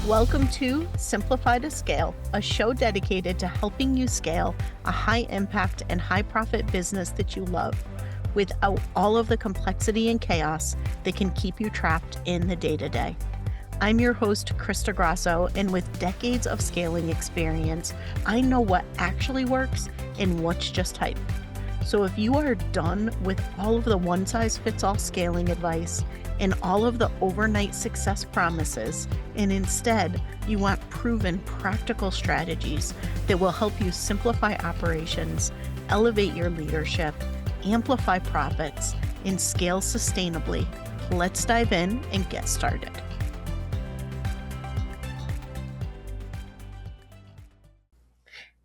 Welcome to Simplify to Scale, a show dedicated to helping you scale a high impact and high profit business that you love without all of the complexity and chaos that can keep you trapped in the day-to-day. I'm your host, Krista Grasso, and with decades of scaling experience, I know what actually works and what's just hype. So if you are done with all of the one-size-fits-all scaling advice and all of the overnight success promises, and instead you want proven practical strategies that will help you simplify operations, elevate your leadership, amplify profits, and scale sustainably, let's dive in and get started.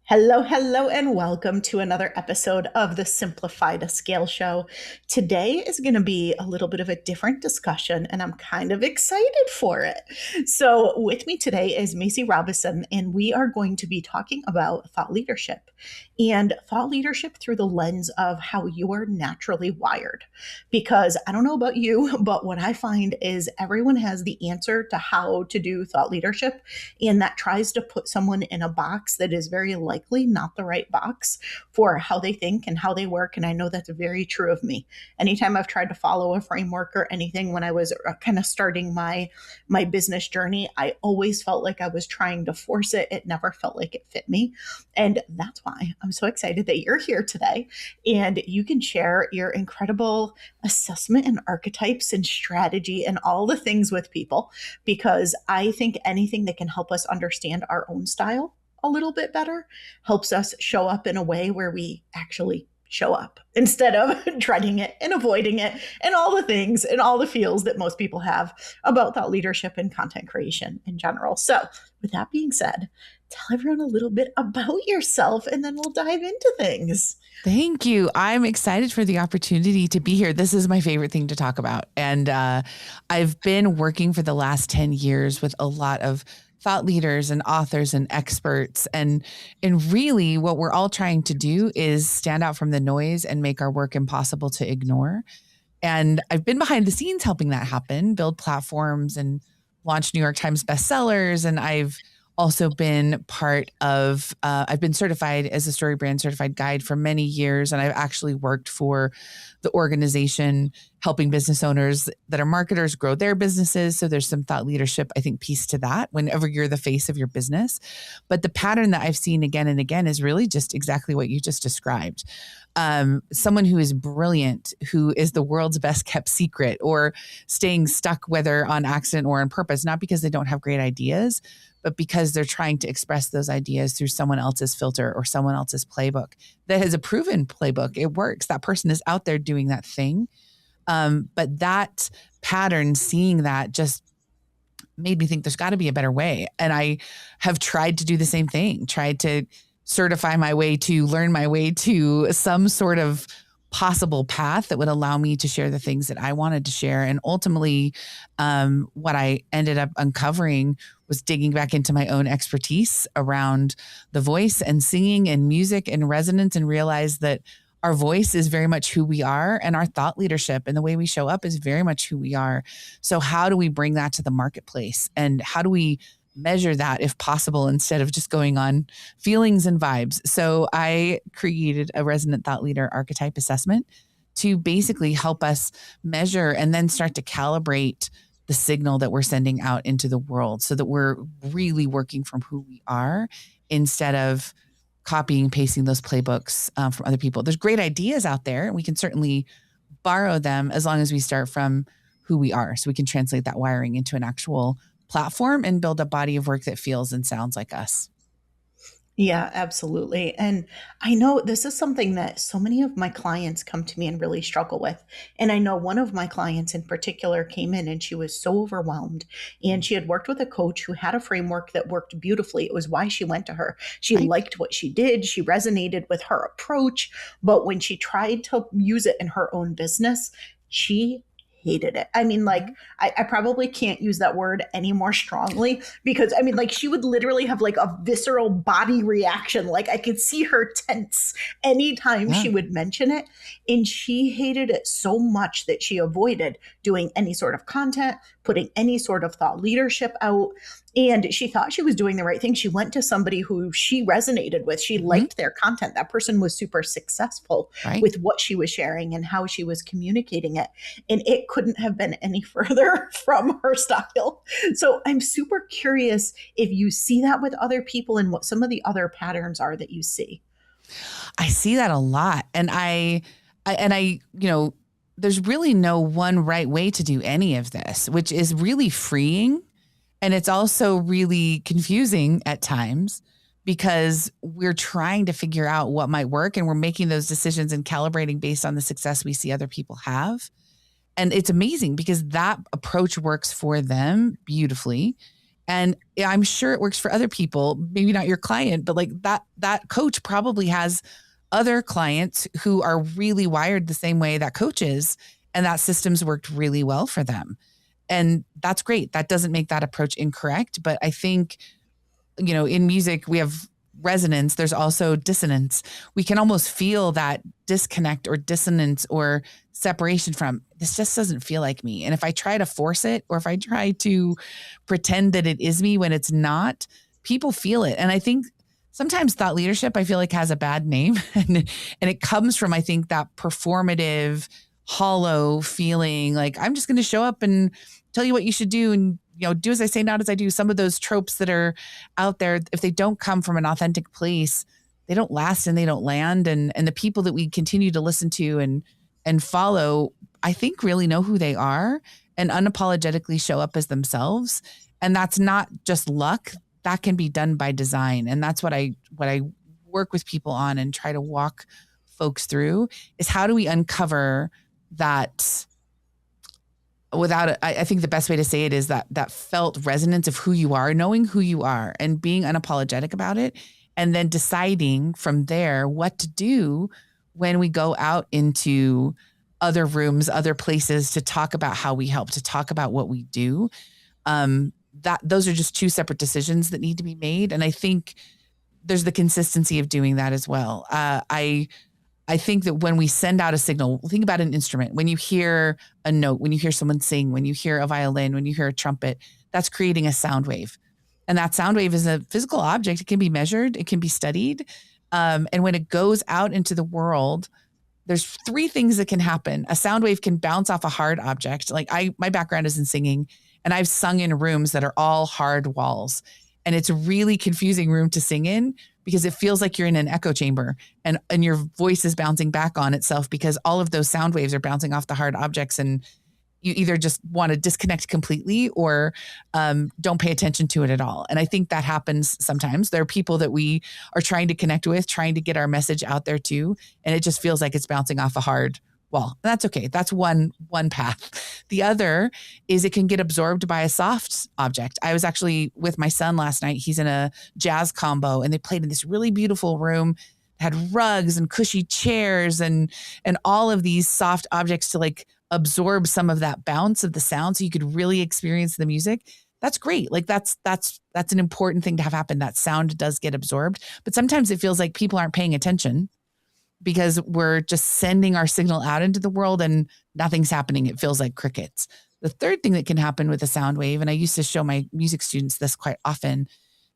Hello, and welcome to another episode of the Simplify to Scale show. Today is going to be a little bit of a different discussion, and I'm kind of excited for it. So with me today is Macey Robison, and we are going to be talking about thought leadership and thought leadership through the lens of how you are naturally wired. Because I don't know about you, but what I find is everyone has the answer to how to do thought leadership, and that tries to put someone in a box that is very likely not the right box for how they think and how they work. And I know that's very true of me. Anytime I've tried to follow a framework or anything when I was kind of starting my business journey, I always felt like I was trying to force it. It never felt like it fit me. And that's why I'm so excited that you're here today and you can share your incredible assessment and archetypes and strategy and all the things with people, because I think anything that can help us understand our own style a little bit better helps us show up in a way where we actually show up instead of dreading it and avoiding it and all the things and all the feels that most people have about thought leadership and content creation in general. So with that being said, tell everyone a little bit about yourself and then we'll dive into things. Thank you. I'm excited for the opportunity to be here. This is my favorite thing to talk about. And I've been working for the last 10 years with a lot of thought leaders and authors and experts. And really what we're all trying to do is stand out from the noise and make our work impossible to ignore. And I've been behind the scenes helping that happen, build platforms and launch New York Times bestsellers. And I've also been part of, I've been certified as a StoryBrand certified guide for many years. And I've actually worked for the organization helping business owners that are marketers grow their businesses. So there's some thought leadership, I think, piece to that whenever you're the face of your business. But the pattern that I've seen again and again is really just exactly what you just described. Someone who is brilliant, who is the world's best kept secret, or staying stuck, whether on accident or on purpose, not because they don't have great ideas, but because they're trying to express those ideas through someone else's filter or someone else's playbook that has a proven playbook. It works. That person is out there doing that thing. But that pattern, seeing that, just made me think there's got to be a better way. And I have tried to do the same thing, tried to certify my way to learn my way to some sort of possible path that would allow me to share the things that I wanted to share. And ultimately, what I ended up uncovering was digging back into my own expertise around the voice and singing and music and resonance, and realized that our voice is very much who we are, and our thought leadership and the way we show up is very much who we are. So how do we bring that to the marketplace? And how do we measure that if possible, instead of just going on feelings and vibes? So I created a Resonant Thought Leader Archetype assessment to basically help us measure and then start to calibrate the signal that we're sending out into the world, so that we're really working from who we are instead of copying and pasting those playbooks from other people. There's great ideas out there, and we can certainly borrow them as long as we start from who we are, so we can translate that wiring into an actual platform and build a body of work that feels and sounds like us. Yeah, absolutely. And I know this is something that so many of my clients come to me and really struggle with. And I know one of my clients in particular came in and she was so overwhelmed, and she had worked with a coach who had a framework that worked beautifully. It was why she went to her. She Right. liked what she did. She resonated with her approach. But when she tried to use it in her own business, she hated it. I mean, like, I probably can't use that word any more strongly, because I mean, like, she would literally have like a visceral body reaction. Like, I could see her tense anytime she would mention it. And she hated it so much that she avoided doing any sort of content, putting any sort of thought leadership out. And she thought she was doing the right thing. She went to somebody who she resonated with. She Mhm. liked their content. That person was super successful Right. with what she was sharing and how she was communicating it. And it couldn't have been any further from her style. So I'm super curious if you see that with other people and what some of the other patterns are that you see. I see that a lot. And I, there's really no one right way to do any of this, which is really freeing. And it's also really confusing at times because we're trying to figure out what might work and we're making those decisions and calibrating based on the success we see other people have. And it's amazing because that approach works for them beautifully. And I'm sure it works for other people, maybe not your client, but like that coach probably has other clients who are really wired the same way that coach is, and that system's worked really well for them. And that's great. That doesn't make that approach incorrect. But I think, in music, we have resonance. There's also dissonance. We can almost feel that disconnect or dissonance or separation from this just doesn't feel like me. And if I try to force it or if I try to pretend that it is me when it's not, people feel it. And I think sometimes thought leadership, I feel like has a bad name and it comes from, I think, that performative, hollow feeling like I'm just going to show up and tell you what you should do and do as I say, not as I do. Some of those tropes that are out there, if they don't come from an authentic place, they don't last and they don't land. And the people that we continue to listen to and follow, I think really know who they are and unapologetically show up as themselves. And that's not just luck. That can be done by design. And that's what I work with people on and try to walk folks through is how do we uncover that without it. I think the best way to say it is that felt resonance of who you are, knowing who you are and being unapologetic about it. And then deciding from there what to do when we go out into other rooms, other places to talk about how we help, to talk about what we do. That those are just two separate decisions that need to be made. And I think there's the consistency of doing that as well. I think that when we send out a signal, think about an instrument. When you hear a note, when you hear someone sing, when you hear a violin, when you hear a trumpet, that's creating a sound wave. And that sound wave is a physical object. It can be measured. It can be studied. And when it goes out into the world, there's three things that can happen. A sound wave can bounce off a hard object. Like my background is in singing, and I've sung in rooms that are all hard walls. And it's a really confusing room to sing in because it feels like you're in an echo chamber and your voice is bouncing back on itself because all of those sound waves are bouncing off the hard objects. And you either just want to disconnect completely or don't pay attention to it at all. And I think that happens sometimes. There are people that we are trying to connect with, trying to get our message out there too. And it just feels like it's bouncing off a hard wall. And that's okay. That's one path. The other is it can get absorbed by a soft object. I was actually with my son last night. He's in a jazz combo and they played in this really beautiful room, had rugs and cushy chairs and all of these soft objects to like absorb some of that bounce of the sound so you could really experience the music. That's great. Like that's an important thing to have happen. That sound does get absorbed, but sometimes it feels like people aren't paying attention because we're just sending our signal out into the world and nothing's happening. It feels like crickets. The third thing that can happen with a sound wave, and I used to show my music students this quite often,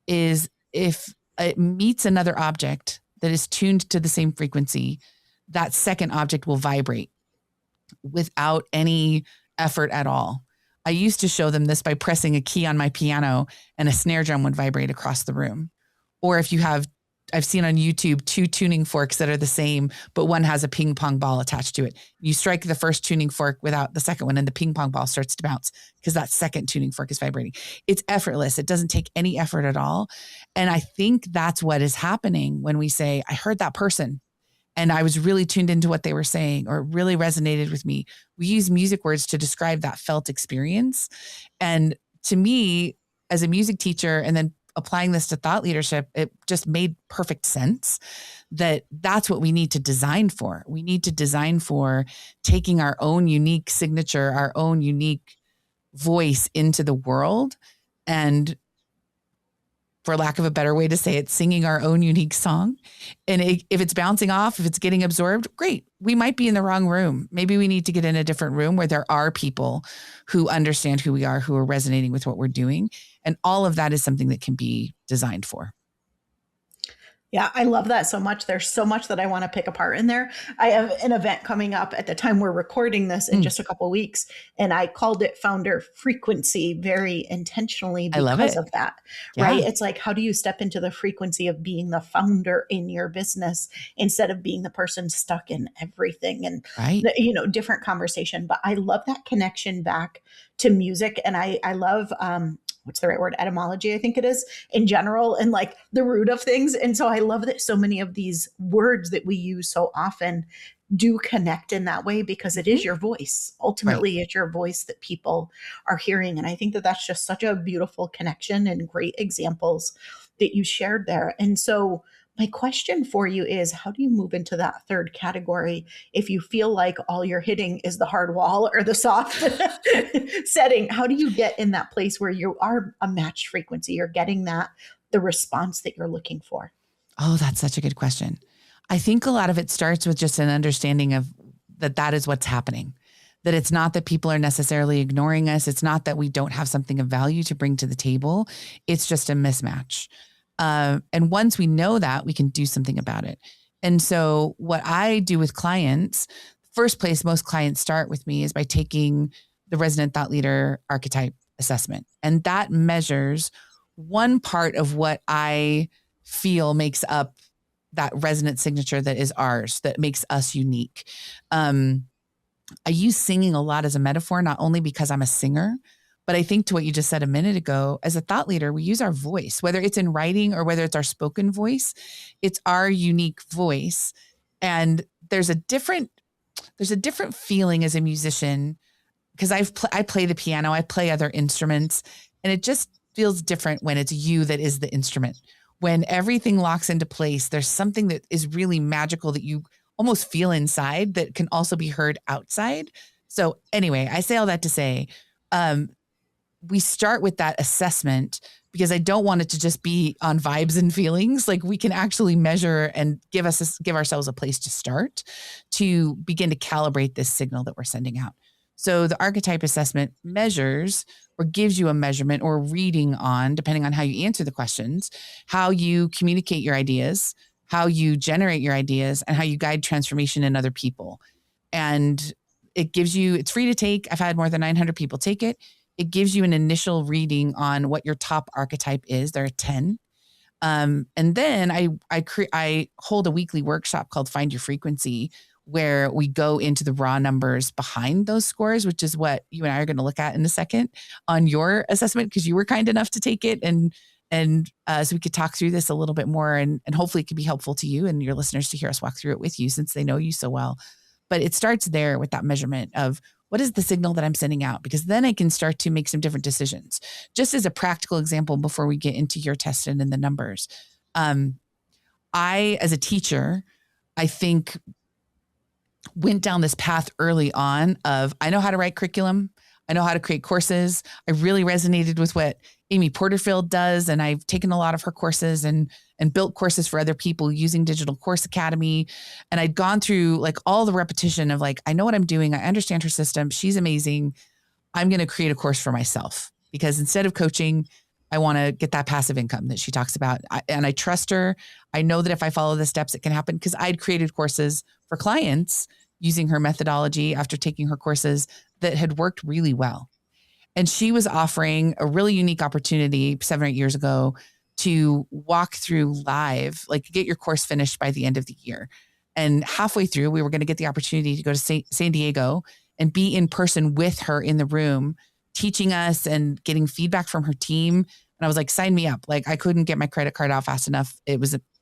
is if it meets another object that is tuned to the same frequency, that second object will vibrate without any effort at all. I used to show them this by pressing a key on my piano and a snare drum would vibrate across the room. Or if you have, I've seen on YouTube, two tuning forks that are the same, but one has a ping pong ball attached to it. You strike the first tuning fork without the second one and the ping pong ball starts to bounce because that second tuning fork is vibrating. It's effortless. It doesn't take any effort at all. And I think that's what is happening when we say, I heard that person and I was really tuned into what they were saying or it really resonated with me. We use music words to describe that felt experience. And to me, as a music teacher, and then applying this to thought leadership, it just made perfect sense that that's what we need to design for. We need to design for taking our own unique signature, our own unique voice into the world and for lack of a better way to say it, singing our own unique song. And if it's bouncing off, if it's getting absorbed, great. We might be in the wrong room. Maybe we need to get in a different room where there are people who understand who we are, who are resonating with what we're doing. And all of that is something that can be designed for. Yeah, I love that so much. There's so much that I want to pick apart in there. I have an event coming up at the time we're recording this in just a couple of weeks, and I called it Founder Frequency very intentionally I love because it. of that, Yeah. right? It's like, how do you step into the frequency of being the founder in your business instead of being the person stuck in everything and, Right. different conversation. But I love that connection back to music. And I love, what's the right word? Etymology, I think it is, in general, and like the root of things. And so I love that so many of these words that we use so often do connect in that way because it is your voice. Ultimately, it's your voice that people are hearing. And I think that that's just such a beautiful connection and great examples that you shared there. And so my question for you is, how do you move into that third category if you feel like all you're hitting is the hard wall or the soft setting? How do you get in that place where you are a matched frequency? You're getting the response that you're looking for. Oh, that's such a good question. I think a lot of it starts with just an understanding of that is what's happening, that it's not that people are necessarily ignoring us. It's not that we don't have something of value to bring to the table. It's just a mismatch. And once we know that, we can do something about it. And so what I do with clients, first place most clients start with me is by taking the Resonant Thought Leader Archetype assessment. And that measures one part of what I feel makes up that resonant signature that is ours, that makes us unique. I use singing a lot as a metaphor, not only because I'm a singer, but I think to what you just said a minute ago, as a thought leader, we use our voice, whether it's in writing or whether it's our spoken voice, it's our unique voice. And there's a different feeling as a musician because I play the piano, I play other instruments, and it just feels different when it's you that is the instrument. When everything locks into place, there's something that is really magical that you almost feel inside that can also be heard outside. So anyway, I say all that to say, we start with that assessment because I don't want it to just be on vibes and feelings. Like we can actually measure and give ourselves a place to start to begin to calibrate this signal that we're sending out. So the archetype assessment measures or gives you a measurement or reading on, depending on how you answer the questions, how you communicate your ideas, how you generate your ideas, and how you guide transformation in other people. And it's free to take. I've had more than 900 people take it. It gives you an initial reading on what your top archetype is. There are 10. And then I hold a weekly workshop called Find Your Frequency, where we go into the raw numbers behind those scores, which is what you and I are going to look at in a second on your assessment, because you were kind enough to take it. And so we could talk through this a little bit more and hopefully it could be helpful to you and your listeners to hear us walk through it with you since they know you so well. But it starts there with that measurement of what is the signal that I'm sending out? Because then I can start to make some different decisions. Just as a practical example, before we get into your test and the numbers, I, as a teacher, I think went down this path early on of, I know how to write curriculum. I know how to create courses. I really resonated with what Amy Porterfield does. And I've taken a lot of her courses and built courses for other people using Digital Course Academy. And I'd gone through like all the repetition of like, I know what I'm doing. I understand her system. She's amazing. I'm going to create a course for myself because instead of coaching, I want to get that passive income that she talks about. And I trust her. I know that if I follow the steps, it can happen because I'd created courses for clients using her methodology after taking her courses that had worked really well. And she was offering a really unique opportunity 7 or 8 years ago to walk through live, like get your course finished by the end of the year. And halfway through, we were going to get the opportunity to go to San Diego and be in person with her in the room, teaching us and getting feedback from her team. And I was like, sign me up. Like I couldn't get my credit card out fast enough.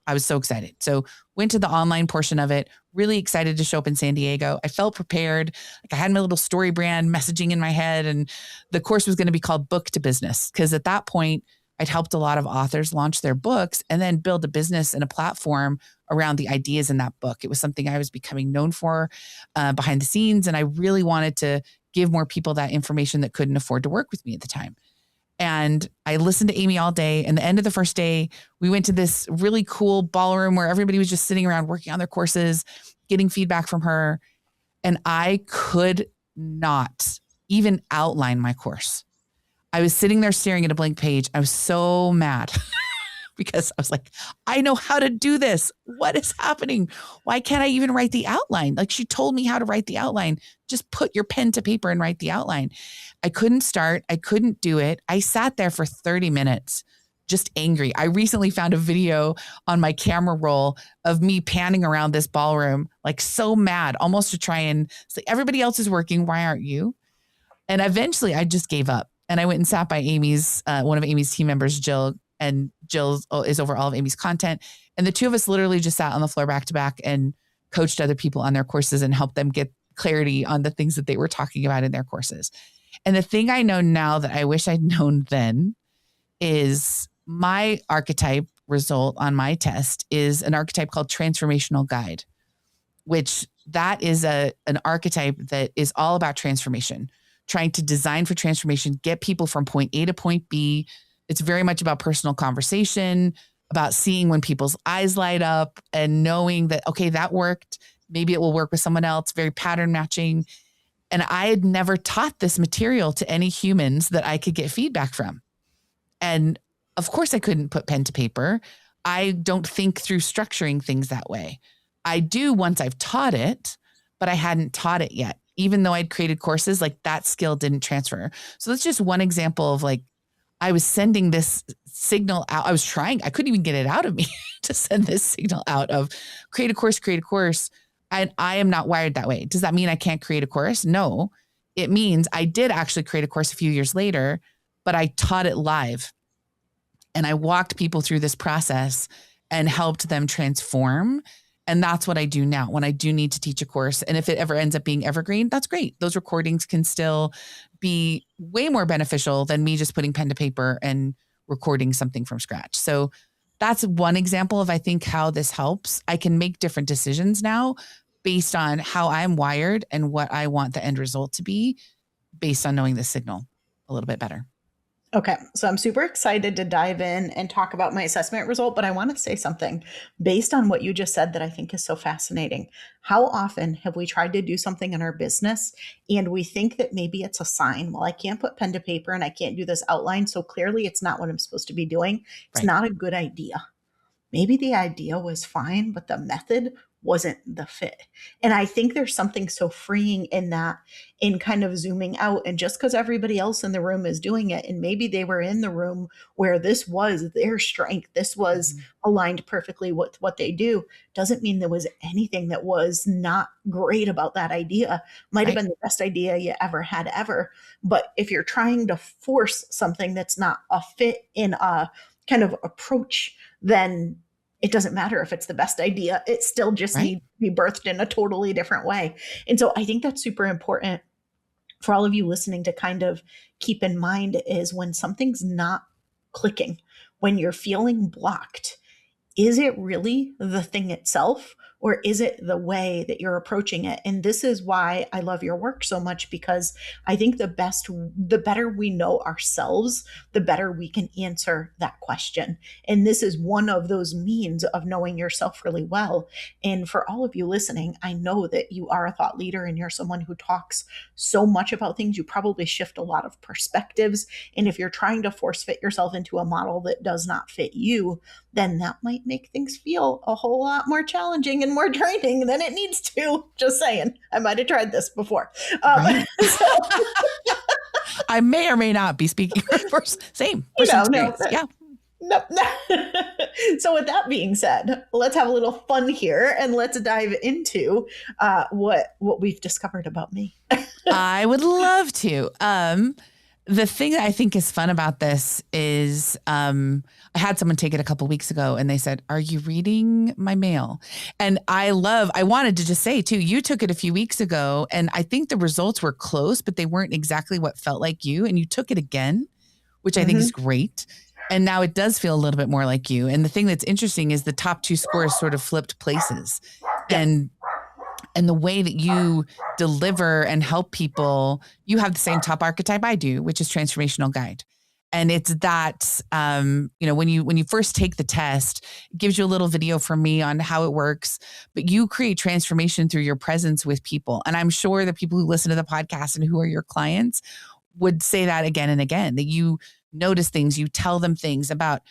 I was so excited. So went to the online portion of it, really excited to show up in San Diego. I felt prepared. Like I had my little story brand messaging in my head, and the course was going to be called Book to Business. Because at that point, I'd helped a lot of authors launch their books and then build a business and a platform around the ideas in that book. It was something I was becoming known for behind the scenes. And I really wanted to give more people that information that couldn't afford to work with me at the time. And I listened to Amy all day. And the end of the first day, we went to this really cool ballroom where everybody was just sitting around working on their courses, getting feedback from her. And I could not even outline my course. I was sitting there staring at a blank page. I was so mad because I was like, I know how to do this. What is happening? Why can't I even write the outline? Like, she told me how to write the outline. Just put your pen to paper and write the outline. I couldn't start. I couldn't do it. I sat there for 30 minutes, just angry. I recently found a video on my camera roll of me panning around this ballroom, like so mad, almost to try and say, everybody else is working. Why aren't you? And eventually I just gave up. And I went and sat by one of Amy's team members, Jill, and Jill is over all of Amy's content. And the two of us literally just sat on the floor back to back and coached other people on their courses and helped them get clarity on the things that they were talking about in their courses. And the thing I know now that I wish I'd known then is my archetype result on my test is an archetype called transformational guide, which that is an archetype that is all about transformation, trying to design for transformation, get people from point A to point B. It's very much about personal conversation, about seeing when people's eyes light up and knowing that, okay, that worked. Maybe it will work with someone else, very pattern matching. And I had never taught this material to any humans that I could get feedback from. And of course I couldn't put pen to paper. I don't think through structuring things that way. I do once I've taught it, but I hadn't taught it yet. Even though I'd created courses, like that skill didn't transfer. So that's just one example of like, I was sending this signal out. I couldn't even get it out of me to send this signal out of create a course. I am not wired that way. Does that mean I can't create a course? No, it means I did actually create a course a few years later, but I taught it live and I walked people through this process and helped them transform. And that's what I do now when I do need to teach a course. And if it ever ends up being evergreen, that's great. Those recordings can still be way more beneficial than me just putting pen to paper and recording something from scratch. So that's one example of, I think, how this helps. I can make different decisions now based on how I'm wired and what I want the end result to be based on knowing the signal a little bit better. Okay, so I'm super excited to dive in and talk about my assessment result, but I want to say something based on what you just said that I think is so fascinating. How often have we tried to do something in our business and we think that maybe it's a sign? Well, I can't put pen to paper and I can't do this outline, so clearly it's not what I'm supposed to be doing. It's Right. not a good idea. Maybe the idea was fine, but the method wasn't the fit. And I think there's something so freeing in that, in kind of zooming out. And just because everybody else in the room is doing it, and maybe they were in the room where this was their strength, this was aligned perfectly with what they do, doesn't mean there was anything that was not great about that idea. Might have Right. been the best idea you ever had ever. But if you're trying to force something that's not a fit in a kind of approach, then it doesn't matter if it's the best idea. It still just Right. needs to be birthed in a totally different way. And so I think that's super important for all of you listening to kind of keep in mind is when something's not clicking, when you're feeling blocked, is it really the thing itself? Or is it the way that you're approaching it? And this is why I love your work so much, because I think the better we know ourselves, the better we can answer that question. And this is one of those means of knowing yourself really well. And for all of you listening, I know that you are a thought leader and you're someone who talks so much about things. You probably shift a lot of perspectives. And if you're trying to force fit yourself into a model that does not fit you, then that might make things feel a whole lot more challenging and more draining than it needs to. Just saying. I might have tried this before. Right. So, I may or may not be speaking for same you personal know, experience. Yeah. no. So with that being said, let's have a little fun here and let's dive into what we've discovered about me. I would love to. The thing that I think is fun about this is I had someone take it a couple weeks ago and they said, "Are you reading my mail?" And I wanted to just say too, you took it a few weeks ago and I think the results were close, but they weren't exactly what felt like you. And you took it again, which I think is great. And now it does feel a little bit more like you. And the thing that's interesting is the top two scores sort of flipped places. Yeah. And the way that you deliver and help people, you have the same top archetype I do, which is transformational guide. And it's that, when you first take the test, it gives you a little video from me on how it works, but you create transformation through your presence with people. And I'm sure the people who listen to the podcast and who are your clients would say that again and again, that you notice things, you tell them things about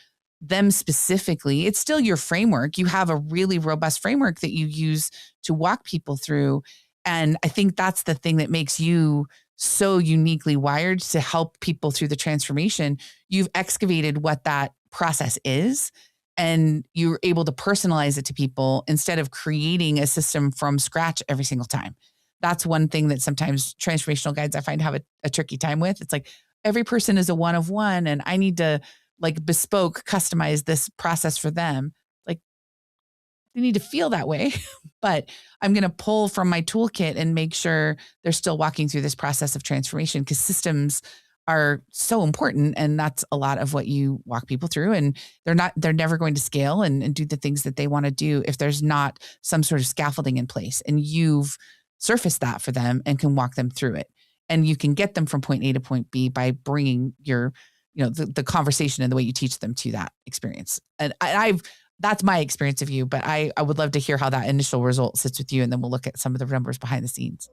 them specifically. It's still your framework. You have a really robust framework that you use to walk people through. And I think that's the thing that makes you so uniquely wired to help people through the transformation. You've excavated what that process is, and you're able to personalize it to people instead of creating a system from scratch every single time. That's one thing that sometimes transformational guides I find have a tricky time with. It's like every person is a one of one, and I need to like bespoke customize this process for them. Like they need to feel that way, but I'm going to pull from my toolkit and make sure they're still walking through this process of transformation, because systems are so important. And that's a lot of what you walk people through. And they're never going to scale and do the things that they want to do if there's not some sort of scaffolding in place. And you've surfaced that for them and can walk them through it. And you can get them from point A to point B by bringing your, the conversation and the way you teach them to that experience. And that's my experience of you, but I would love to hear how that initial result sits with you. And then we'll look at some of the numbers behind the scenes.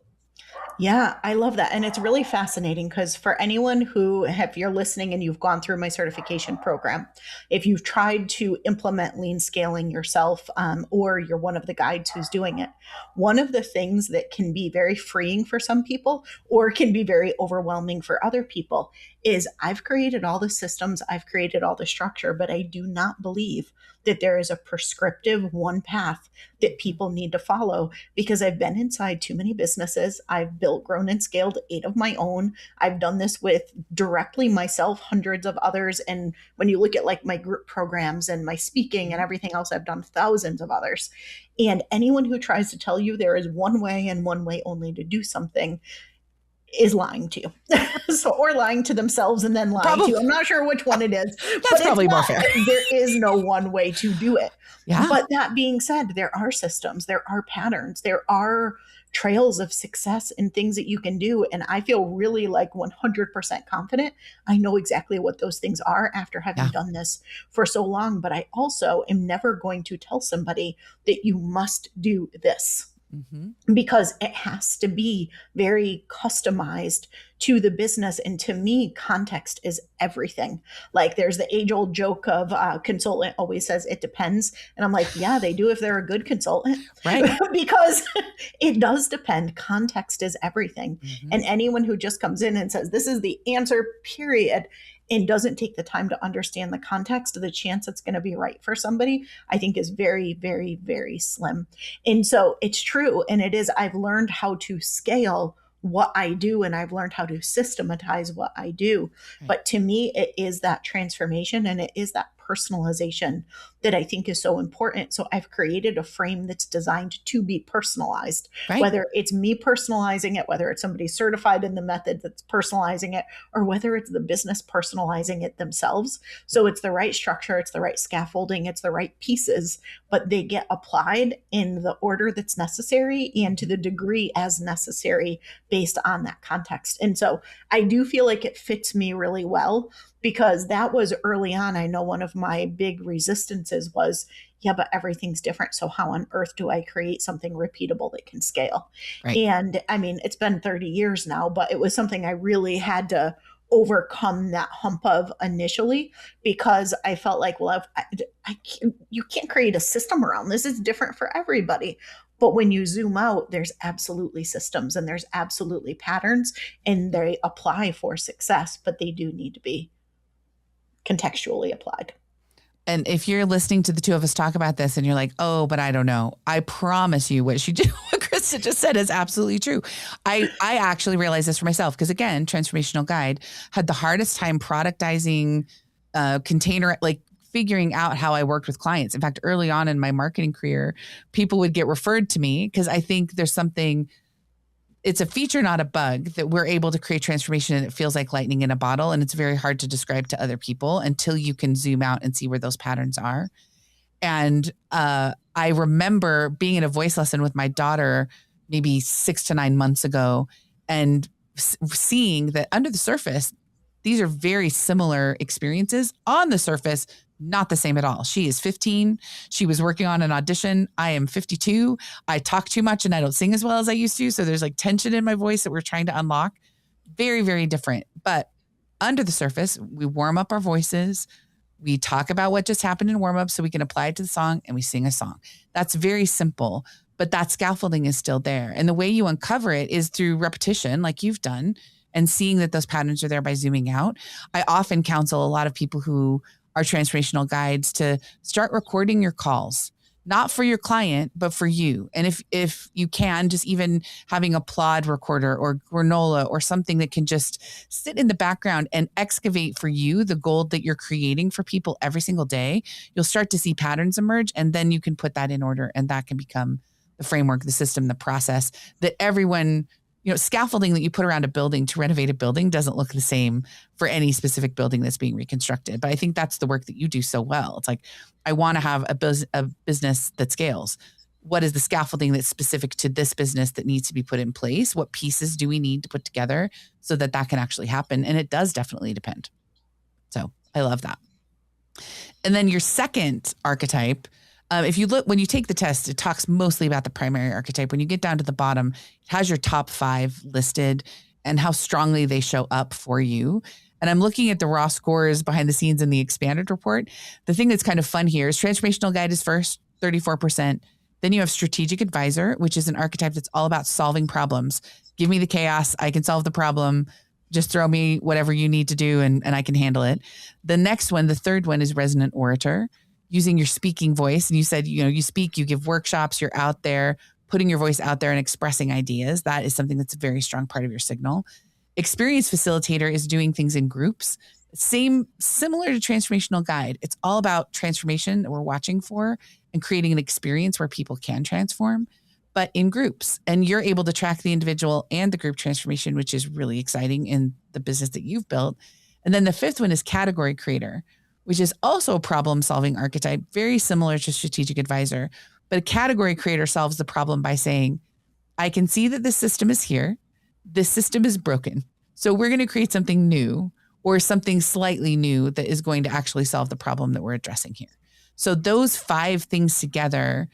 Yeah, I love that. And it's really fascinating because for anyone who, if you're listening and you've gone through my certification program, if you've tried to implement lean scaling yourself, or you're one of the guides who's doing it, one of the things that can be very freeing for some people or can be very overwhelming for other people is I've created all the systems, I've created all the structure, but I do not believe that there is a prescriptive one path that people need to follow, because I've been inside too many businesses. I've built, grown, and scaled 8 of my own. I've done this with directly myself, hundreds of others. And when you look at like my group programs and my speaking and everything else, I've done thousands of others. And anyone who tries to tell you there is one way and one way only to do something is lying to you. Or lying to themselves and then lying to you. I'm not sure which one it is. That's probably more fair. There is no one way to do it. Yeah. But that being said, there are systems, there are patterns, there are trails of success and things that you can do. And I feel really like 100% confident. I know exactly what those things are after having done this for so long. But I also am never going to tell somebody that you must do this. Mm-hmm. Because it has to be very customized to the business. And to me, context is everything. Like there's the age old joke of consultant always says it depends. And I'm like, yeah, they do if they're a good consultant. Right. Because it does depend. Context is everything. Mm-hmm. And anyone who just comes in and says, this is the answer, period, and doesn't take the time to understand the context, the chance it's going to be right for somebody, I think is very, very, very slim. And so it's true. And it is, I've learned how to scale what I do, and I've learned how to systematize what I do. Right. But to me, it is that transformation and it is that personalization that I think is so important. So I've created a frame that's designed to be personalized, right. Whether it's me personalizing it, whether it's somebody certified in the method that's personalizing it, or whether it's the business personalizing it themselves. So it's the right structure, it's the right scaffolding, it's the right pieces, but they get applied in the order that's necessary and to the degree as necessary based on that context. And so I do feel like it fits me really well, because that was early on. I know one of my big resistances was, yeah, but everything's different. So how on earth do I create something repeatable that can scale? Right. And I mean, it's been 30 years now, but it was something I really had to overcome that hump of initially, because I felt like, well, you can't create a system around this. It's different for everybody. But when you zoom out, there's absolutely systems and there's absolutely patterns, and they apply for success, but they do need to be contextually applied. And if you're listening to the two of us talk about this and you're like, oh, but I don't know, I promise you what Krista just said is absolutely true. I actually realized this for myself, because again, Transformational Guide had the hardest time productizing container, like figuring out how I worked with clients. In fact, early on in my marketing career, people would get referred to me because I think there's something, it's a feature, not a bug, that we're able to create transformation and it feels like lightning in a bottle. And it's very hard to describe to other people until you can zoom out and see where those patterns are. And I remember being in a voice lesson with my daughter maybe 6 to 9 months ago and seeing that under the surface, These are very similar experiences. On the surface, not the same at all. She is 15. She was working on an audition. I am 52. I talk too much and I don't sing as well as I used to. So there's like tension in my voice that we're trying to unlock. Very, very different. But under the surface, we warm up our voices. We talk about what just happened in warm up so we can apply it to the song, and we sing a song. That's very simple, but that scaffolding is still there. And the way you uncover it is through repetition, like you've done, and seeing that those patterns are there by zooming out. I often counsel a lot of people who are transformational guides to start recording your calls, not for your client, but for you. And if you can, just even having a plod recorder or granola or something that can just sit in the background and excavate for you the gold that you're creating for people every single day, you'll start to see patterns emerge, and then you can put that in order, and that can become the framework, the system, the process that everyone, scaffolding that you put around a building to renovate a building doesn't look the same for any specific building that's being reconstructed. But I think that's the work that you do so well. It's like, I want to have a business that scales. What is the scaffolding that's specific to this business that needs to be put in place? What pieces do we need to put together so that that can actually happen? And it does definitely depend. So I love that. And then your second archetype, if you look, when you take the test, it talks mostly about the primary archetype. When you get down to the bottom, it has your top 5 listed and how strongly they show up for you. And I'm looking at the raw scores behind the scenes in the expanded report. The thing that's kind of fun here is transformational guide is first, 34%. Then you have strategic advisor, which is an archetype that's all about solving problems. Give me the chaos. I can solve the problem. Just throw me whatever you need to do and I can handle it. The next one, the third one, is resonant orator, using your speaking voice. And you said, you speak, you give workshops, you're out there, putting your voice out there and expressing ideas. That is something that's a very strong part of your signal. Experience facilitator is doing things in groups. Similar to transformational guide. It's all about transformation that we're watching for and creating an experience where people can transform, but in groups. And you're able to track the individual and the group transformation, which is really exciting in the business that you've built. And then the fifth one is category creator, which is also a problem-solving archetype, very similar to strategic advisor. But a category creator solves the problem by saying, I can see that this system is here. This system is broken. So we're going to create something new or something slightly new that is going to actually solve the problem that we're addressing here. So those 5 things together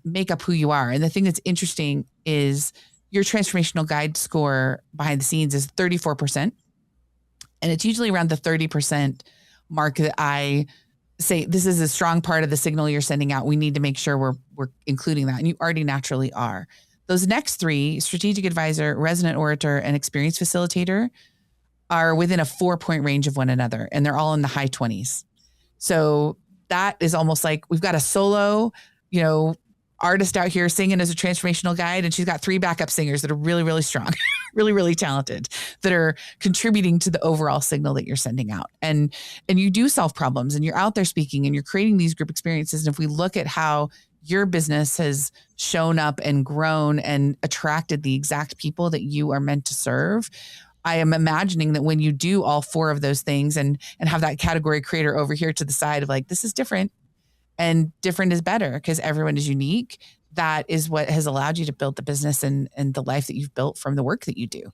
make up who you are. And the thing that's interesting is your transformational guide score behind the scenes is 34%. And it's usually around the 30% mark that I say, this is a strong part of the signal you're sending out. We need to make sure we're including that. And you already naturally are. Those next 3, strategic advisor, resonant orator, and experience facilitator, are within a 4-point range of one another. And they're all in the high 20s. So that is almost like we've got a solo, artist out here singing as a transformational guide, and she's got 3 backup singers that are really, really strong, really, really talented, that are contributing to the overall signal that you're sending out. And you do solve problems, and you're out there speaking, and you're creating these group experiences. And if we look at how your business has shown up and grown and attracted the exact people that you are meant to serve, I am imagining that when you do all 4 of those things and have that category creator over here to the side of like, this is different, and different is better because everyone is unique. That is what has allowed you to build the business and the life that you've built from the work that you do.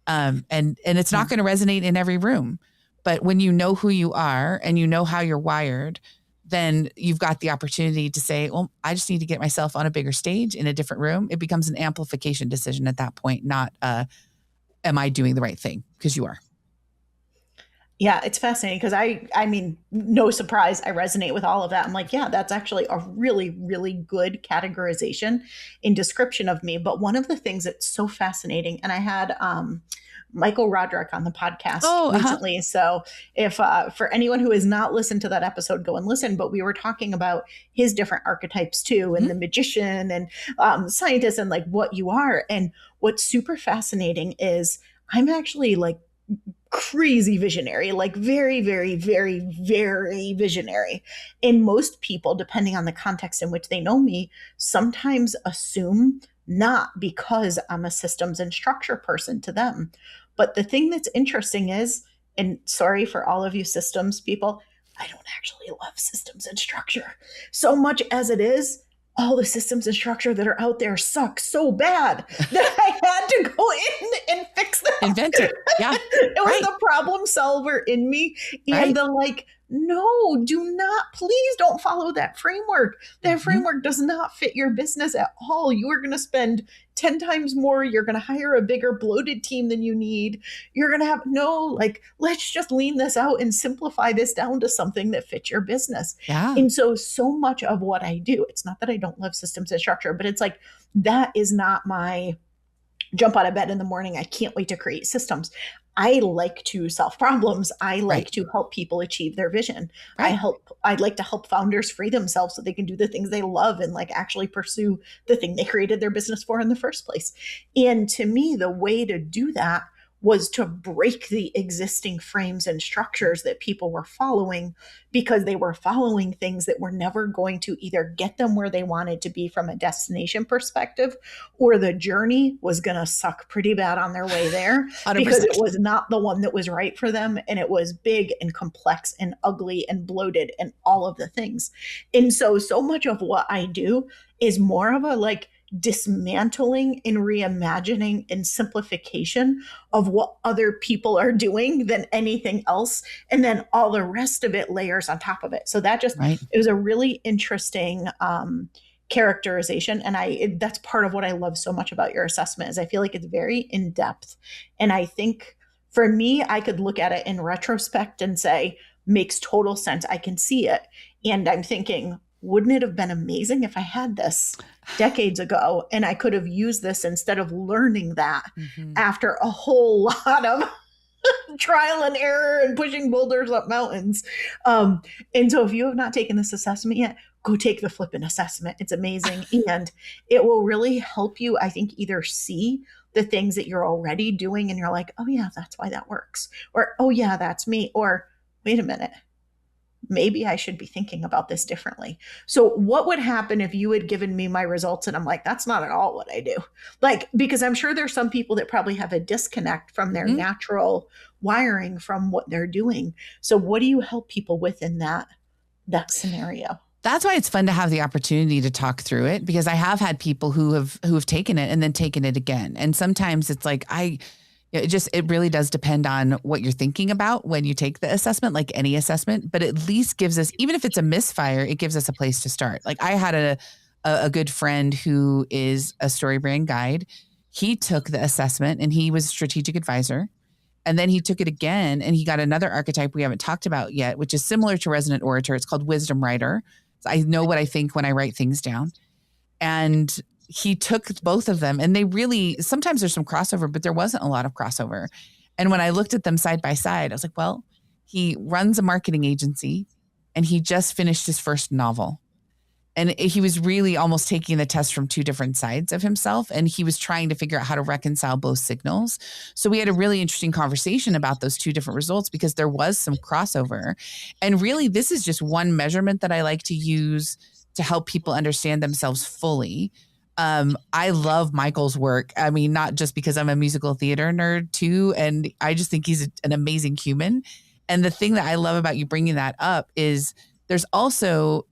And it's not going to resonate in every room, but when you know who you are and you know how you're wired, then you've got the opportunity to say, well, I just need to get myself on a bigger stage in a different room. It becomes an amplification decision at that point, not am I doing the right thing? Because you are. Yeah, it's fascinating because I mean, no surprise, I resonate with all of that. I'm like, yeah, that's actually a really, really good categorization in description of me. But one of the things that's so fascinating, and I had Michael Roderick on the podcast recently. So if for anyone who has not listened to that episode, go and listen. But we were talking about his different archetypes too, and the magician and scientist and like what you are. And what's super fascinating is I'm actually like crazy visionary, like very, very, very, very visionary. And most people, depending on the context in which they know me, sometimes assume not because I'm a systems and structure person to them. But the thing that's interesting is, and sorry for all of you systems people, I don't actually love systems and structure so much as it is. All the systems and structure that are out there suck so bad that I had to go in and fix them. invent it. Yeah. It was Right. the problem solver in me and Right. the like, no, do not, please don't follow that framework. That Mm-hmm. framework does not fit your business at all. You are going to spend 10 times more. You're going to hire a bigger bloated team than you need. You're going to have no, like, let's just lean this out and simplify this down to something that fits your business. Yeah. And so much of what I do, it's not that I don't love systems and structure, but it's like, that is not my jump out of bed in the morning. I can't wait to create systems. I like to solve problems. I like Right. to help people achieve their vision. Right. I'd like to help founders free themselves so they can do the things they love and like actually pursue the thing they created their business for in the first place. And to me, the way to do that was to break the existing frames and structures that people were following, because they were following things that were never going to either get them where they wanted to be from a destination perspective, or the journey was going to suck pretty bad on their way there because it 100%. was not the one that was right for them. And it was big and complex and ugly and bloated and all of the things. And so much of what I do is more of a like dismantling and reimagining and simplification of what other people are doing than anything else. And then all the rest of it layers on top of it. So that just, Right. it was a really interesting characterization. And that's part of what I love so much about your assessment is I feel like it's very in depth. And I think for me, I could look at it in retrospect and say, makes total sense. I can see it. And I'm thinking, wouldn't it have been amazing if I had this decades ago and I could have used this instead of learning that Mm-hmm. after a whole lot of trial and error and pushing boulders up mountains. And so if you have not taken this assessment yet, go take the flipping assessment. It's amazing. And it will really help you, I think, either see the things that you're already doing and you're like, oh yeah, that's why that works. Or, oh yeah, that's me. Or wait a minute, maybe I should be thinking about this differently. So what would happen if you had given me my results and I'm like, that's not at all what I do? Like, because I'm sure there's some people that probably have a disconnect from their Mm-hmm. natural wiring from what they're doing. So what do you help people with in that scenario? That's why it's fun to have the opportunity to talk through it, because I have had people who have taken it and then taken it again. And sometimes it's like, it really does depend on what you're thinking about when you take the assessment, like any assessment, but at least gives us, even if it's a misfire, it gives us a place to start. Like I had a good friend who is a story brand guide. He took the assessment and he was a strategic advisor. And then he took it again and he got another archetype we haven't talked about yet, which is similar to Resonant Orator. It's called Wisdom Writer. So I know what I think when I write things down. And he took both of them and they really, sometimes there's some crossover, but there wasn't a lot of crossover. And when I looked at them side by side, I was like, well, he runs a marketing agency and he just finished his first novel. And he was really almost taking the test from two different sides of himself. And he was trying to figure out how to reconcile both signals. So we had a really interesting conversation about those two different results because there was some crossover. And really, this is just one measurement that I like to use to help people understand themselves fully. I love Michael's work. I mean, not just because I'm a musical theater nerd too. And I just think he's an amazing human. And the thing that I love about you bringing that up is there's also,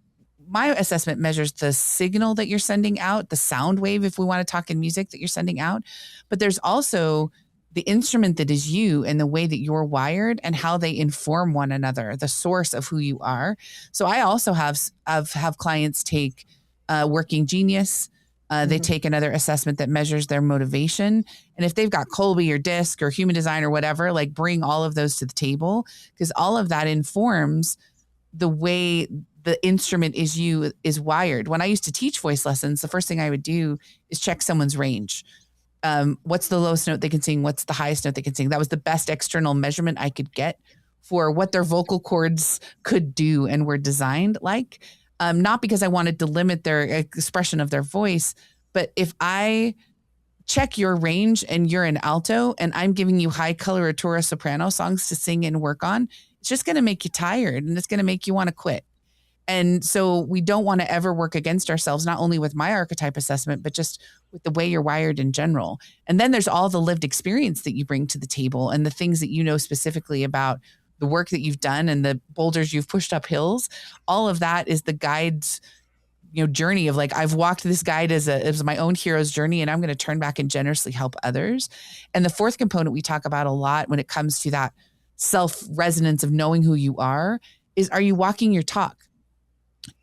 my assessment measures the signal that you're sending out, the sound wave, if we want to talk in music, that you're sending out. But there's also the instrument that is you and the way that you're wired and how they inform one another, the source of who you are. So I also have clients take Working Genius. They take another assessment that measures their motivation. And if they've got Colby or DISC or human design or whatever, like bring all of those to the table, because all of that informs the way the instrument is wired. When I used to teach voice lessons, the first thing I would do is check someone's range. What's the lowest note they can sing? What's the highest note they can sing? That was the best external measurement I could get for what their vocal cords could do and were designed like. Not because I wanted to limit their expression of their voice, but if I check your range and you're an alto and I'm giving you high coloratura soprano songs to sing and work on, it's just going to make you tired and it's going to make you want to quit. And so we don't want to ever work against ourselves, not only with my archetype assessment, but just with the way you're wired in general. And then there's all the lived experience that you bring to the table and the things that you know specifically about the work that you've done and the boulders you've pushed up hills. All of that is the guides journey of like, I've walked this guide as my own hero's journey, and I'm going to turn back and generously help others. And the fourth component we talk about a lot when it comes to that self resonance of knowing who you are you walking your talk?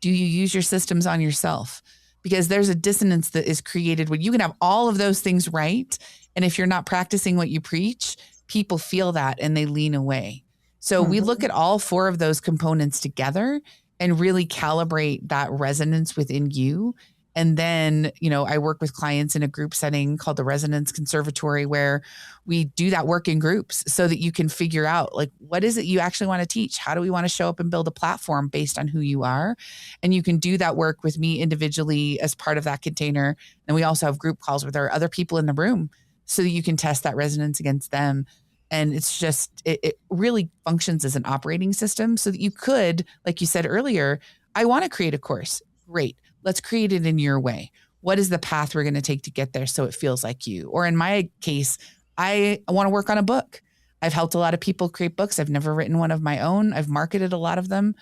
Do you use your systems on yourself? Because there's a dissonance that is created when you can have all of those things right. And if you're not practicing what you preach, people feel that and they lean away. So we look at all four of those components together and really calibrate that resonance within you. And then, I work with clients in a group setting called the Resonance Conservatory, where we do that work in groups so that you can figure out, like, what is it you actually want to teach? How do we want to show up and build a platform based on who you are? And you can do that work with me individually as part of that container. And we also have group calls where there are other people in the room so that you can test that resonance against them. And it's just, it really functions as an operating system so that you could, like you said earlier, I want to create a course. Great. Let's create it in your way. What is the path we're going to take to get there so it feels like you? Or in my case, I want to work on a book. I've helped a lot of people create books. I've never written one of my own. I've marketed a lot of them.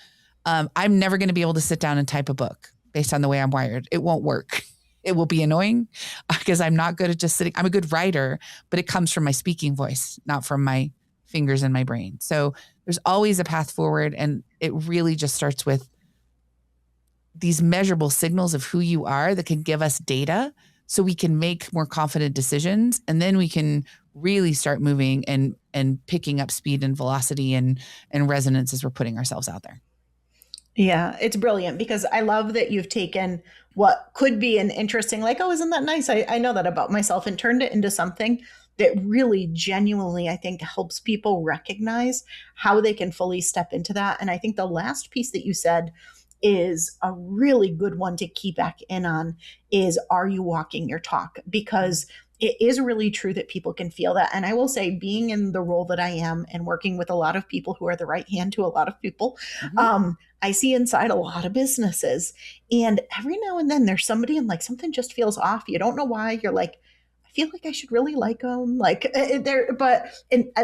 I'm never going to be able to sit down and type a book based on the way I'm wired. It won't work. It will be annoying because I'm not good at just sitting. I'm a good writer, but it comes from my speaking voice, not from my fingers and my brain. So there's always a path forward. And it really just starts with these measurable signals of who you are that can give us data so we can make more confident decisions. And then we can really start moving and picking up speed and velocity and resonance as we're putting ourselves out there. Yeah, it's brilliant because I love that you've taken what could be an interesting, like, oh, isn't that nice? I know that about myself, and turned it into something that really genuinely, I think, helps people recognize how they can fully step into that. And I think the last piece that you said is a really good one to key back in on is, are you walking your talk? Because it is really true that people can feel that. And I will say, being in the role that I am and working with a lot of people who are the right hand to a lot of people, I see inside a lot of businesses. And every now and then there's somebody and like something just feels off. You don't know why. You're like, I feel like I should really like them. Like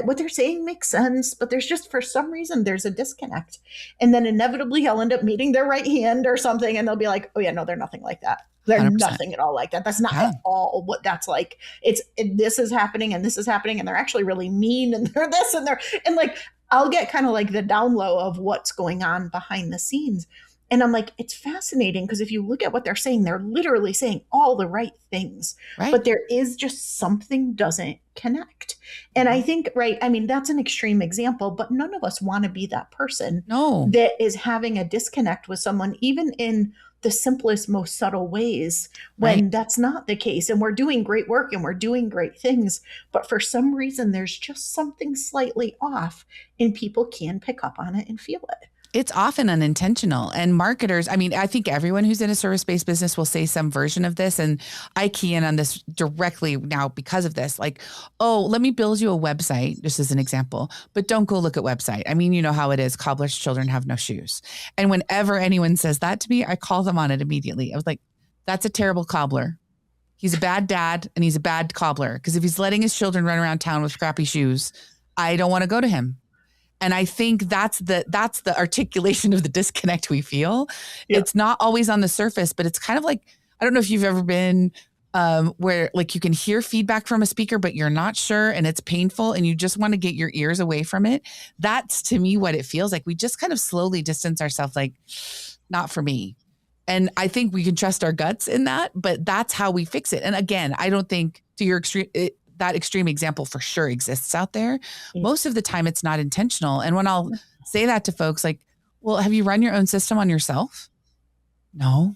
what they're saying makes sense, but there's just, for some reason, there's a disconnect. And then inevitably I'll end up meeting their right hand or something. And they'll be like, oh yeah, no, they're nothing like that. They're 100%. nothing at all like that. That's not at all what that's like. This is happening and this is happening. And they're actually really mean and they're this and they're, and like, I'll get kind of like the down low of what's going on behind the scenes. And I'm like, it's fascinating because if you look at what they're saying, they're literally saying all the right things, but there is just something doesn't connect. And I think, right, I mean, that's an extreme example, but none of us want to be that person that is having a disconnect with someone, even in the simplest, most subtle ways, when that's not the case. And we're doing great work and we're doing great things, but for some reason, there's just something slightly off and people can pick up on it and feel it. It's often unintentional. And marketers, I mean, I think everyone who's in a service-based business will say some version of this. And I key in on this directly now because of this. Like, oh, let me build you a website, just as an example, but don't go look at website. I mean, you know how it is. Cobbler's children have no shoes. And whenever anyone says that to me, I call them on it immediately. I was like, that's a terrible cobbler. He's a bad dad and he's a bad cobbler. Because if he's letting his children run around town with crappy shoes, I don't want to go to him. And I think that's the articulation of the disconnect we feel. Yeah. It's not always on the surface, but it's kind of like, I don't know if you've ever been where like you can hear feedback from a speaker, but you're not sure and it's painful and you just want to get your ears away from it. That's to me what it feels like. We just kind of slowly distance ourselves, like, not for me. And I think we can trust our guts in that, but that's how we fix it. And again, I don't think to your extreme, that extreme example for sure exists out there. Most of the time it's not intentional. And when I'll say that to folks, like, well, have you run your own system on yourself? No.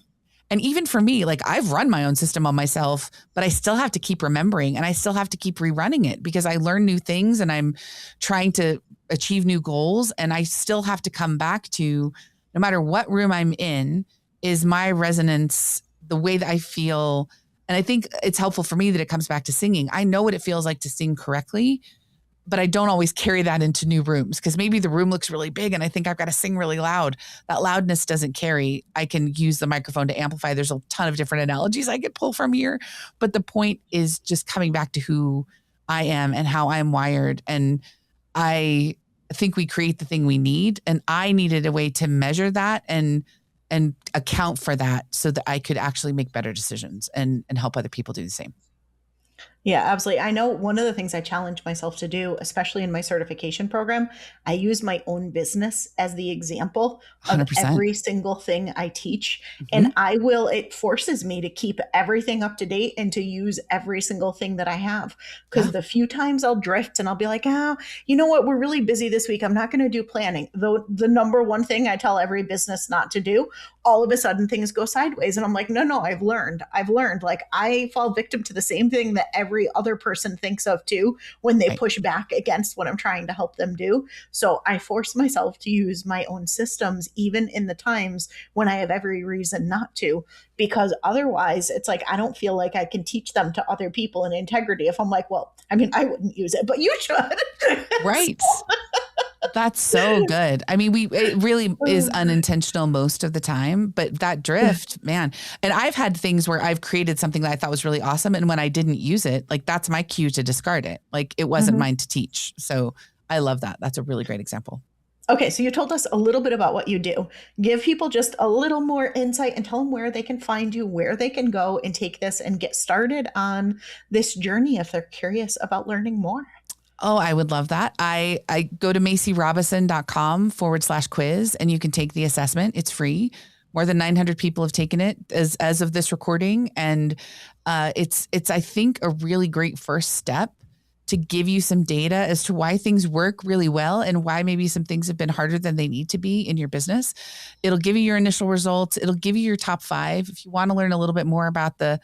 And even for me, like, I've run my own system on myself, but I still have to keep remembering and I still have to keep rerunning it because I learn new things and I'm trying to achieve new goals. And I still have to come back to, no matter what room I'm in, is my resonance, the way that I feel. And I think it's helpful for me that it comes back to singing. I know what it feels like to sing correctly, but I don't always carry that into new rooms because maybe the room looks really big and I think I've got to sing really loud. That loudness doesn't carry. I can use the microphone to amplify. There's a ton of different analogies I could pull from here. But the point is just coming back to who I am and how I'm wired. And I think we create the thing we need. And I needed a way to measure that and and account for that so that I could actually make better decisions and help other people do the same. Yeah, absolutely. I know one of the things I challenge myself to do, especially in my certification program, I use my own business as the example of 100%. every single thing I teach. Mm-hmm. And it forces me to keep everything up to date and to use every single thing that I have. Because Yeah. the few times I'll drift and I'll be like, oh, you know what? We're really busy this week. I'm not going to do planning. Though the number one thing I tell every business not to do, all of a sudden things go sideways. And I'm like, no, I've learned. Like I fall victim to the same thing that every other person thinks of too when they Right. push back against what I'm trying to help them do. So I force myself to use my own systems, even in the times when I have every reason not to, because otherwise it's like I don't feel like I can teach them to other people in integrity if I'm like, well, I mean, I wouldn't use it, but you should. Right. That's so good. I mean, it really is unintentional most of the time, but that drift, man. And I've had things where I've created something that I thought was really awesome. And when I didn't use it, like that's my cue to discard it. Like it wasn't mine to teach. So I love that. That's a really great example. Okay, so you told us a little bit about what you do. Give people just a little more insight and tell them where they can find you, where they can go and take this and get started on this journey if they're curious about learning more. Oh, I would love that. I go to macyrobison.com/quiz and you can take the assessment. It's free. More than 900 people have taken it as of this recording. And it's, I think, a really great first step to give you some data as to why things work really well and why maybe some things have been harder than they need to be in your business. It'll give you your initial results. It'll give you your top 5. If you want to learn a little bit more about the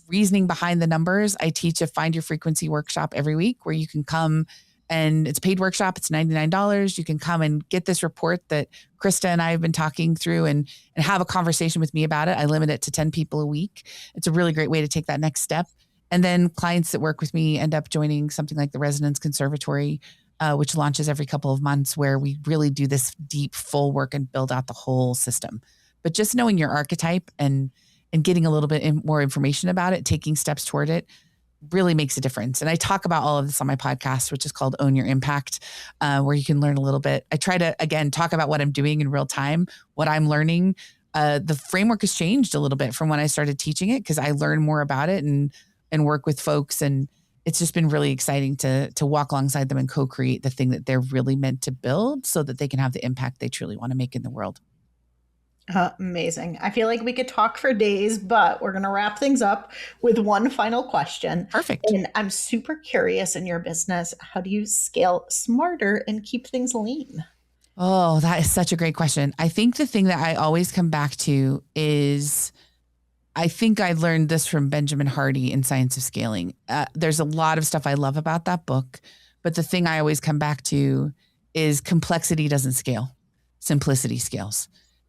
reasoning behind the numbers, I teach a Find Your Frequency workshop every week where you can come, and it's a paid workshop. It's $99. You can come and get this report that Krista and I have been talking through and have a conversation with me about it. I limit it to 10 people a week. It's a really great way to take that next step. And then clients that work with me end up joining something like the Resonance Conservatory, which launches every couple of months, where we really do this deep, full work and build out the whole system. But just knowing your archetype and getting a little bit more information about it, taking steps toward it, really makes a difference. And I talk about all of this on my podcast, which is called Own Your Impact, where you can learn a little bit. I try to, again, talk about what I'm doing in real time, what I'm learning. The framework has changed a little bit from when I started teaching it because I learn more about it and work with folks. And it's just been really exciting to walk alongside them and co-create the thing that they're really meant to build so that they can have the impact they truly want to make in the world. Amazing. I feel like we could talk for days, but we're going to wrap things up with one final question. Perfect. And I'm super curious in your business, how do you scale smarter and keep things lean? Oh, that is such a great question. I think the thing that I always come back to is, I think I learned this from Benjamin Hardy in Science of Scaling. There's a lot of stuff I love about that book, but the thing I always come back to is complexity doesn't scale, simplicity scales.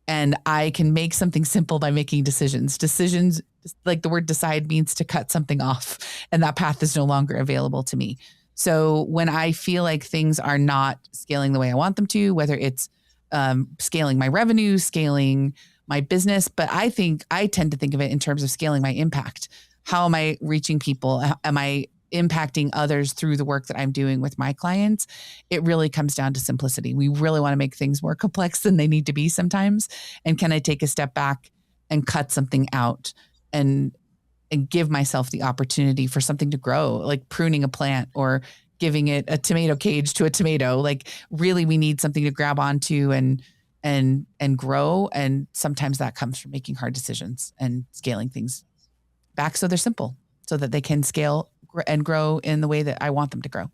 And I can make something simple by making decisions. Decisions, like the word decide, means to cut something off, and that path is no longer available to me. So when I feel like things are not scaling the way I want them to, whether it's scaling my revenue, scaling my business, but I tend to think of it in terms of scaling my impact. How am I reaching people? Am I impacting others through the work that I'm doing with my clients? It really comes down to simplicity. We really want to make things more complex than they need to be sometimes. And can I take a step back and cut something out and give myself the opportunity for something to grow, like pruning a plant or giving it a tomato cage to a tomato? Like really, we need something to grab onto and grow. And sometimes that comes from making hard decisions and scaling things back so they're simple, so that they can scale and grow in the way that I want them to grow.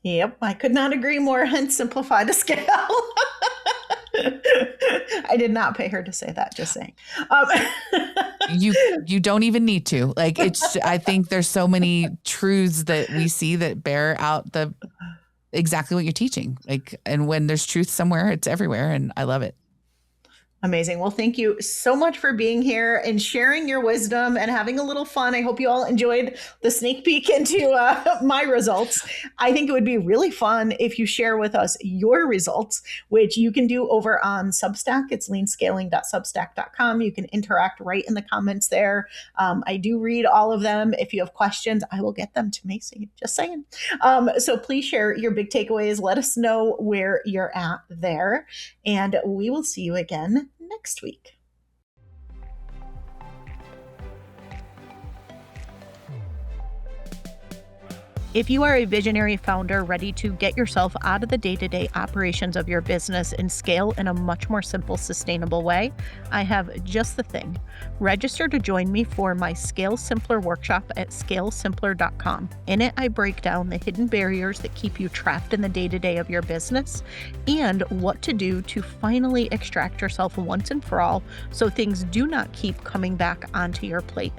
Yep, I could not agree more. And simplify to scale. I did not pay her to say that, just saying. You don't even need to. Like I think there's so many truths that we see that bear out exactly what you're teaching. Like, and when there's truth somewhere, it's everywhere. And I love it. Amazing. Well, thank you so much for being here and sharing your wisdom and having a little fun. I hope you all enjoyed the sneak peek into my results. I think it would be really fun if you share with us your results, which you can do over on Substack. It's leanscaling.substack.com. You can interact right in the comments there. I do read all of them. If you have questions, I will get them to Macy. Just saying. So please share your big takeaways. Let us know where you're at there. And we will see you again next week. If you are a visionary founder ready to get yourself out of the day-to-day operations of your business and scale in a much more simple, sustainable way, I have just the thing. Register to join me for my Scale Simpler workshop at scalesimpler.com. In it, I break down the hidden barriers that keep you trapped in the day-to-day of your business and what to do to finally extract yourself once and for all so things do not keep coming back onto your plate.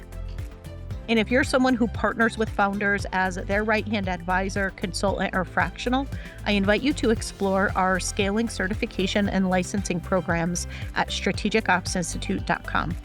And if you're someone who partners with founders as their right-hand advisor, consultant, or fractional, I invite you to explore our scaling certification and licensing programs at strategicopsinstitute.com.